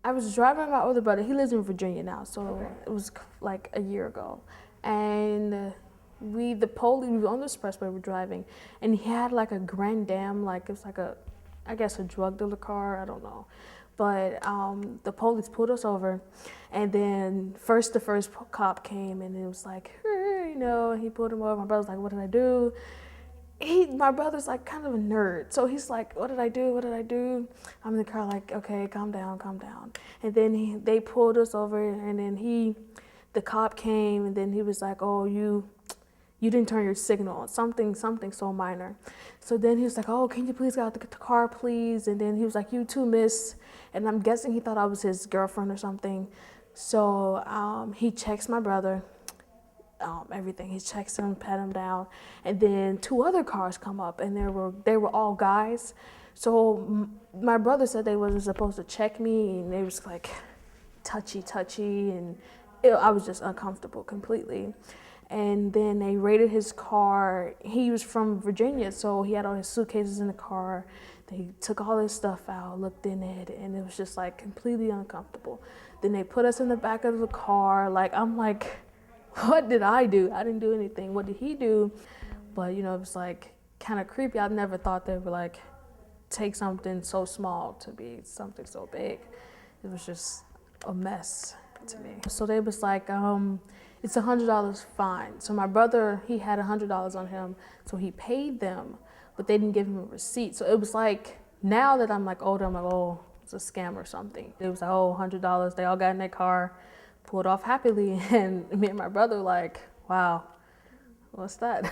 I was driving my older brother. He lives in Virginia now, so it was like a year ago. And the police, we were on the expressway, we're driving, and he had like a Grand Dam, like it was like I guess a drug dealer car, I don't know. But the police pulled us over, and then the first cop came, and it was like, he pulled him over. My brother's like, what did I do? My brother's like kind of a nerd, so he's like, what did I do? What did I do? I'm in the car like, okay, calm down, calm down. And then they pulled us over, and then the cop came, and then he was like, oh, you didn't turn your signal on, something so minor. So then he was like, oh, can you please get out the car, please? And then he was like, you too, miss. And I'm guessing he thought I was his girlfriend or something. So he checks my brother. Everything. He checks him, pat him down, and then two other cars come up, and they were all guys. So my brother said they wasn't supposed to check me, and they was like touchy, and I was just uncomfortable completely. And then they raided his car. He was from Virginia, so he had all his suitcases in the car. They took all his stuff out, looked in it, and it was just like completely uncomfortable. Then they put us in the back of the car. Like, I'm like, what did I do? I didn't do anything. What did he do? But, it was like kind of creepy. I never thought they would like take something so small to be something so big. It was just a mess to me. So they was like, it's $100 fine. So my brother, he had $100 on him, so he paid them, but they didn't give him a receipt. So it was like, now that I'm like older, I'm like, oh, it's a scam or something. It was like, oh, $100. They all got in their car, pulled off happily, and me and my brother like, wow, what's that?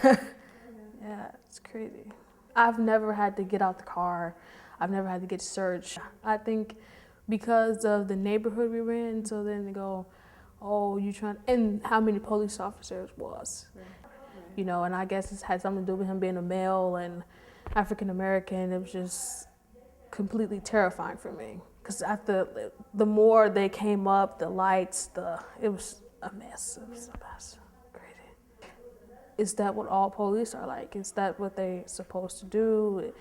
Yeah, it's crazy. I've never had to get out the car. I've never had to get searched. I think because of the neighborhood we were in, so then they go, oh, you trying, and how many police officers was, and I guess it's had something to do with him being a male and African American. It was just completely terrifying for me. Because the more they came up, the lights, it was a mess. It was a mess. Crazy. Is that what all police are like? Is that what they're supposed to do?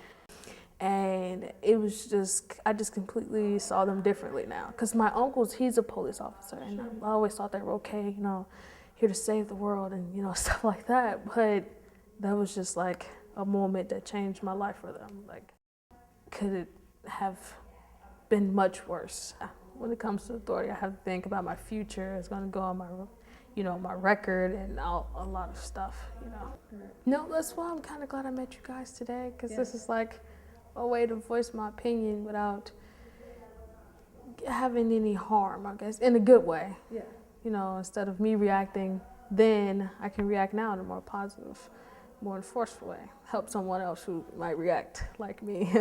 And it was just, I just completely saw them differently now. Because my uncle's, he's a police officer, and I always thought they were okay, here to save the world and, stuff like that. But that was just like a moment that changed my life for them. Like, could it have been much worse? When it comes to authority, I have to think about my future. It's going to go on my, my record and a lot of stuff, No, that's why I'm kind of glad I met you guys today, because this is like a way to voice my opinion without having any harm, I guess, in a good way. Yeah. Instead of me reacting then, I can react now in a more positive, more forceful way. Help someone else who might react like me.